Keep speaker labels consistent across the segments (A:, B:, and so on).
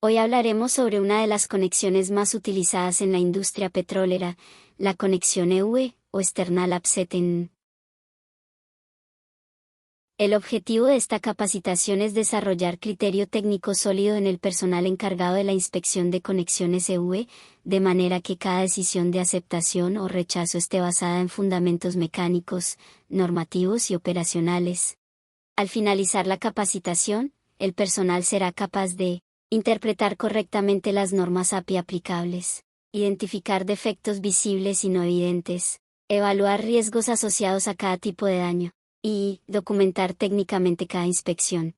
A: Hoy hablaremos sobre una de las conexiones más utilizadas en la industria petrolera, la conexión EUE, o External Upsetting. El objetivo de esta capacitación es desarrollar criterio técnico sólido en el personal encargado de la inspección de conexiones EUE, de manera que cada decisión de aceptación o rechazo esté basada en fundamentos mecánicos, normativos y operacionales. Al finalizar la capacitación, el personal será capaz de interpretar correctamente las normas API aplicables, identificar defectos visibles y no evidentes, evaluar riesgos asociados a cada tipo de daño, y documentar técnicamente cada inspección.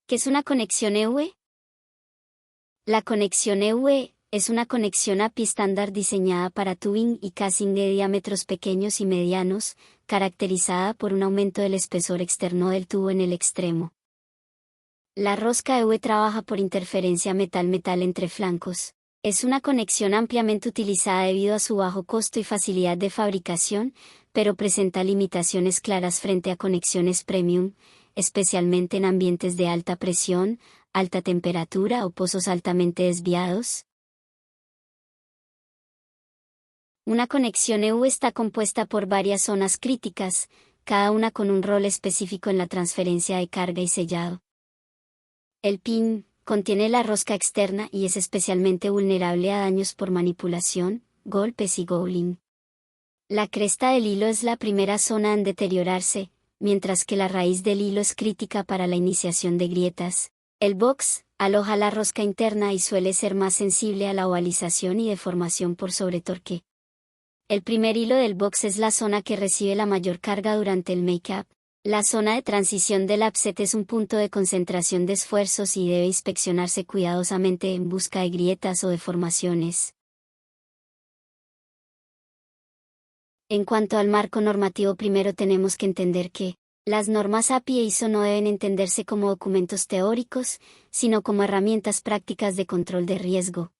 A: ¿Qué es una conexión EUE? La conexión EUE es una conexión API estándar diseñada para tubing y casing de diámetros pequeños y medianos, caracterizada por un aumento del espesor externo del tubo en el extremo. La rosca EUE trabaja por interferencia metal-metal entre flancos. Es una conexión ampliamente utilizada debido a su bajo costo y facilidad de fabricación, pero presenta limitaciones claras frente a conexiones premium, especialmente en ambientes de alta presión, alta temperatura o pozos altamente desviados. Una conexión EUE está compuesta por varias zonas críticas, cada una con un rol específico en la transferencia de carga y sellado. El pin contiene la rosca externa y es especialmente vulnerable a daños por manipulación, golpes y gouling. La cresta del hilo es la primera zona en deteriorarse, mientras que la raíz del hilo es crítica para la iniciación de grietas. El box aloja la rosca interna y suele ser más sensible a la ovalización y deformación por sobretorque. El primer hilo del box es la zona que recibe la mayor carga durante el make-up. La zona de transición del upset es un punto de concentración de esfuerzos y debe inspeccionarse cuidadosamente en busca de grietas o deformaciones. En cuanto al marco normativo, primero tenemos que entender que las normas API e ISO no deben entenderse como documentos teóricos, sino como herramientas prácticas de control de riesgo.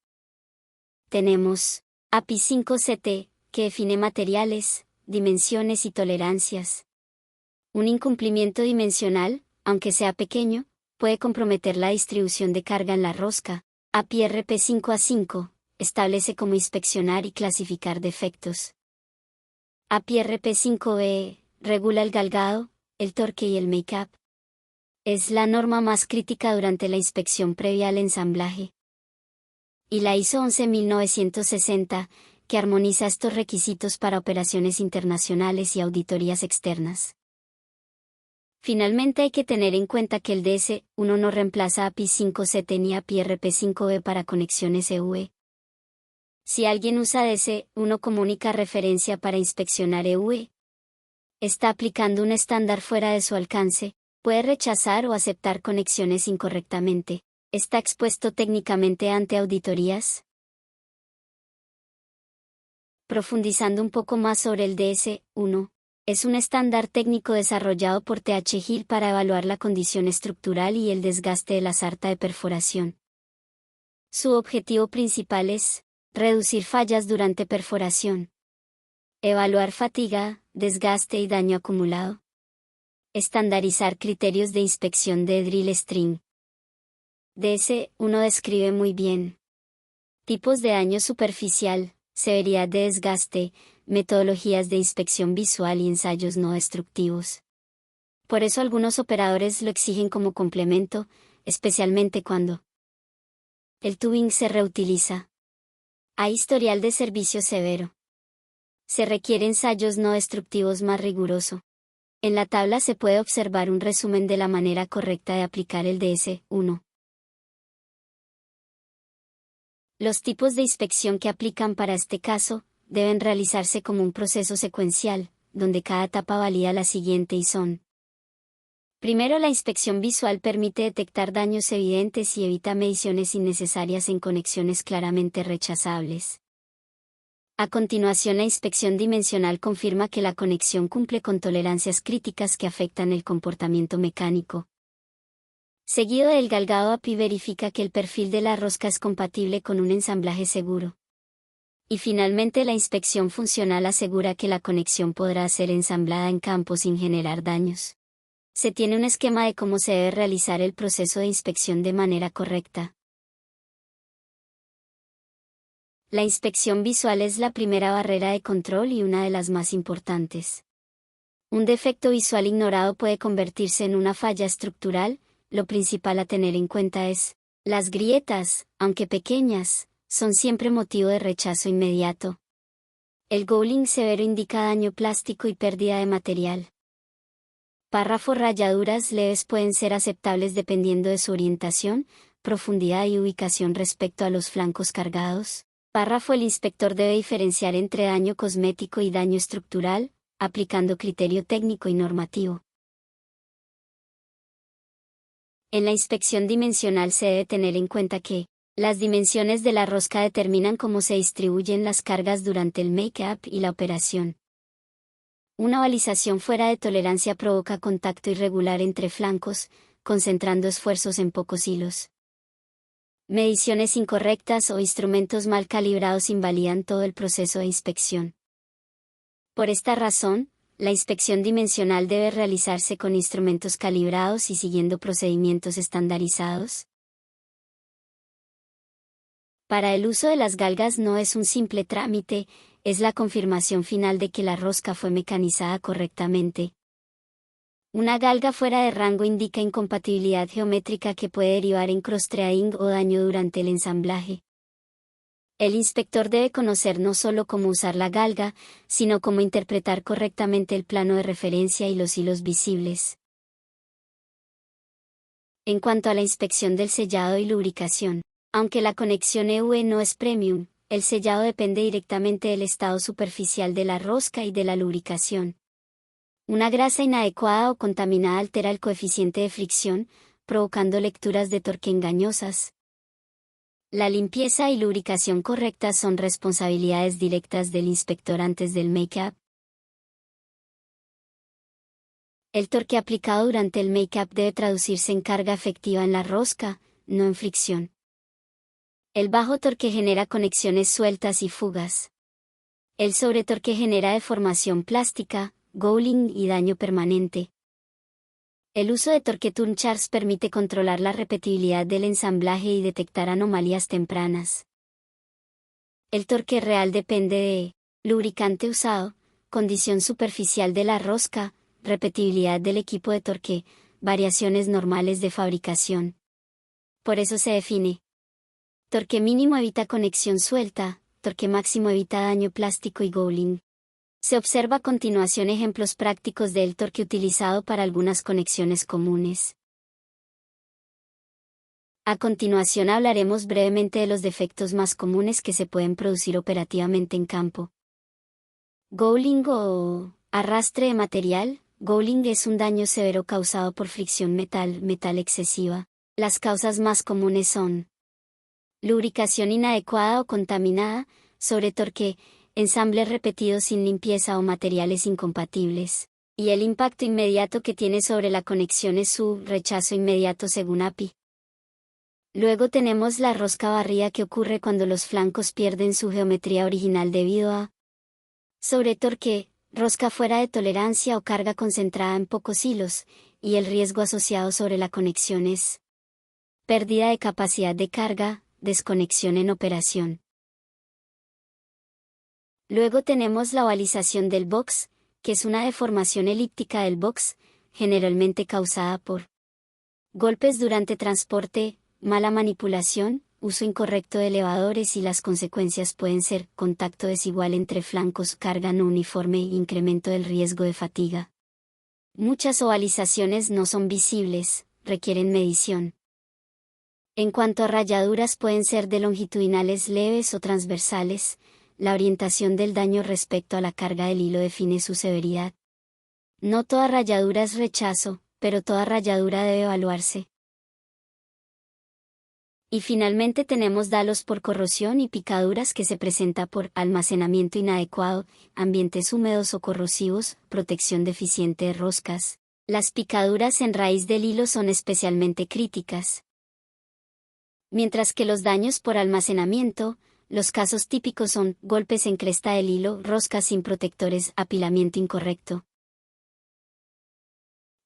A: Tenemos API 5CT, que define materiales, dimensiones y tolerancias. Un incumplimiento dimensional, aunque sea pequeño, puede comprometer la distribución de carga en la rosca. API RP5A5 establece cómo inspeccionar y clasificar defectos. API RP5E regula el galgado, el torque y el make-up. Es la norma más crítica durante la inspección previa al ensamblaje. Y la ISO 11960, que armoniza estos requisitos para operaciones internacionales y auditorías externas. Finalmente hay que tener en cuenta que el DS1 no reemplaza API 5CT ni API RP5E para conexiones EUE. Si alguien usa DS1 como única referencia para inspeccionar EUE, está aplicando un estándar fuera de su alcance, puede rechazar o aceptar conexiones incorrectamente, está expuesto técnicamente ante auditorías. Profundizando un poco más sobre el DS1. Es un estándar técnico desarrollado por TH Hill para evaluar la condición estructural y el desgaste de la sarta de perforación. Su objetivo principal es reducir fallas durante perforación, evaluar fatiga, desgaste y daño acumulado, estandarizar criterios de inspección de drill string. DS1 describe muy bien tipos de daño superficial, severidad de desgaste, metodologías de inspección visual y ensayos no destructivos. Por eso algunos operadores lo exigen como complemento, especialmente cuando el tubing se reutiliza. Hay historial de servicio severo. Se requiere ensayos no destructivos más riguroso. En la tabla se puede observar un resumen de la manera correcta de aplicar el DS1. Los tipos de inspección que aplican para este caso deben realizarse como un proceso secuencial, donde cada etapa valida la siguiente y son: primero, la inspección visual permite detectar daños evidentes y evita mediciones innecesarias en conexiones claramente rechazables. A continuación, la inspección dimensional confirma que la conexión cumple con tolerancias críticas que afectan el comportamiento mecánico. Seguido del galgado, API verifica que el perfil de la rosca es compatible con un ensamblaje seguro. Y finalmente la inspección funcional asegura que la conexión podrá ser ensamblada en campo sin generar daños. Se tiene un esquema de cómo se debe realizar el proceso de inspección de manera correcta. La inspección visual es la primera barrera de control y una de las más importantes. Un defecto visual ignorado puede convertirse en una falla estructural. Lo principal a tener en cuenta es, las grietas, aunque pequeñas, son siempre motivo de rechazo inmediato. El gouling severo indica daño plástico y pérdida de material. Párrafo: rayaduras leves pueden ser aceptables dependiendo de su orientación, profundidad y ubicación respecto a los flancos cargados. Párrafo: el inspector debe diferenciar entre daño cosmético y daño estructural, aplicando criterio técnico y normativo. En la inspección dimensional se debe tener en cuenta que, las dimensiones de la rosca determinan cómo se distribuyen las cargas durante el make-up y la operación. Una balización fuera de tolerancia provoca contacto irregular entre flancos, concentrando esfuerzos en pocos hilos. Mediciones incorrectas o instrumentos mal calibrados invalidan todo el proceso de inspección. Por esta razón, la inspección dimensional debe realizarse con instrumentos calibrados y siguiendo procedimientos estandarizados. Para el uso de las galgas no es un simple trámite, es la confirmación final de que la rosca fue mecanizada correctamente. Una galga fuera de rango indica incompatibilidad geométrica que puede derivar en cross-threading o daño durante el ensamblaje. El inspector debe conocer no solo cómo usar la galga, sino cómo interpretar correctamente el plano de referencia y los hilos visibles. En cuanto a la inspección del sellado y lubricación, aunque la conexión EUV no es premium, el sellado depende directamente del estado superficial de la rosca y de la lubricación. Una grasa inadecuada o contaminada altera el coeficiente de fricción, provocando lecturas de torque engañosas. La limpieza y lubricación correctas son responsabilidades directas del inspector antes del make-up. El torque aplicado durante el make-up debe traducirse en carga efectiva en la rosca, no en fricción. El bajo torque genera conexiones sueltas y fugas. El sobretorque genera deformación plástica, gouling y daño permanente. El uso de torque turn charts permite controlar la repetibilidad del ensamblaje y detectar anomalías tempranas. El torque real depende de lubricante usado, condición superficial de la rosca, repetibilidad del equipo de torque, variaciones normales de fabricación. Por eso se define: torque mínimo evita conexión suelta, torque máximo evita daño plástico y gouling. Se observa a continuación ejemplos prácticos del torque utilizado para algunas conexiones comunes. A continuación hablaremos brevemente de los defectos más comunes que se pueden producir operativamente en campo. Gouling o arrastre de material. Gouling es un daño severo causado por fricción metal excesiva. Las causas más comunes son lubricación inadecuada o contaminada, sobretorque, ensambles repetidos sin limpieza o materiales incompatibles, y el impacto inmediato que tiene sobre la conexión es su rechazo inmediato según API. Luego tenemos la rosca barrida, que ocurre cuando los flancos pierden su geometría original debido a sobretorque, rosca fuera de tolerancia o carga concentrada en pocos hilos, y el riesgo asociado sobre la conexión es pérdida de capacidad de carga, desconexión en operación. Luego tenemos la ovalización del box, que es una deformación elíptica del box, generalmente causada por golpes durante transporte, mala manipulación, uso incorrecto de elevadores, y las consecuencias pueden ser contacto desigual entre flancos, carga no uniforme e incremento del riesgo de fatiga. Muchas ovalizaciones no son visibles, requieren medición. En cuanto a rayaduras, pueden ser de longitudinales leves o transversales. La orientación del daño respecto a la carga del hilo define su severidad. No toda rayadura es rechazo, pero toda rayadura debe evaluarse. Y finalmente tenemos dalos por corrosión y picaduras, que se presenta por almacenamiento inadecuado, ambientes húmedos o corrosivos, protección deficiente de roscas. Las picaduras en raíz del hilo son especialmente críticas. Mientras que los daños por almacenamiento, los casos típicos son golpes en cresta del hilo, roscas sin protectores, apilamiento incorrecto.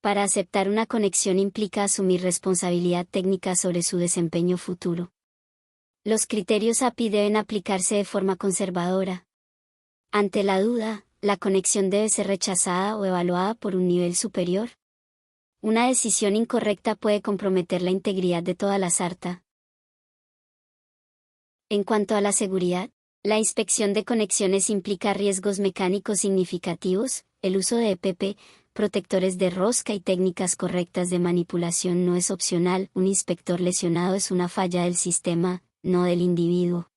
A: Para aceptar una conexión implica asumir responsabilidad técnica sobre su desempeño futuro. Los criterios API deben aplicarse de forma conservadora. Ante la duda, la conexión debe ser rechazada o evaluada por un nivel superior. Una decisión incorrecta puede comprometer la integridad de toda la sarta. En cuanto a la seguridad, la inspección de conexiones implica riesgos mecánicos significativos. El uso de EPP, protectores de rosca y técnicas correctas de manipulación no es opcional. Un inspector lesionado es una falla del sistema, no del individuo.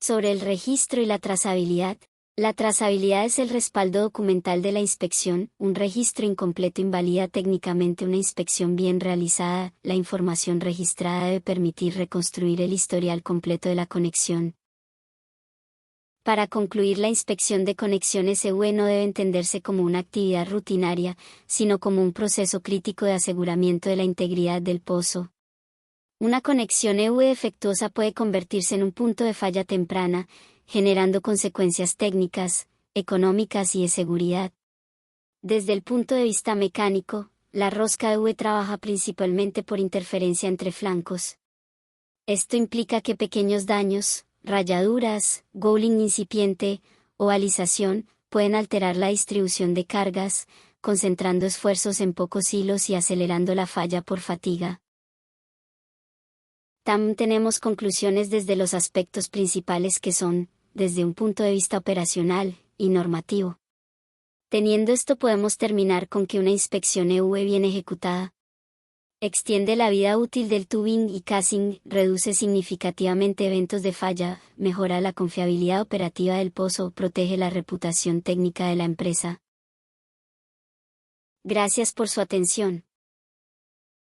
A: Sobre el registro y la trazabilidad. La trazabilidad es el respaldo documental de la inspección. Un registro incompleto invalida técnicamente una inspección bien realizada. La información registrada debe permitir reconstruir el historial completo de la conexión. Para concluir, la inspección de conexiones EV no debe entenderse como una actividad rutinaria, sino como un proceso crítico de aseguramiento de la integridad del pozo. Una conexión EV defectuosa puede convertirse en un punto de falla temprana, generando consecuencias técnicas, económicas y de seguridad. Desde el punto de vista mecánico, la rosca EV trabaja principalmente por interferencia entre flancos. Esto implica que pequeños daños, rayaduras, gouling incipiente, o alisación, pueden alterar la distribución de cargas, concentrando esfuerzos en pocos hilos y acelerando la falla por fatiga. También tenemos conclusiones desde los aspectos principales que son, desde un punto de vista operacional y normativo. Teniendo esto podemos terminar con que una inspección EV bien ejecutada extiende la vida útil del tubing y casing, reduce significativamente eventos de falla, mejora la confiabilidad operativa del pozo, protege la reputación técnica de la empresa. Gracias por su atención.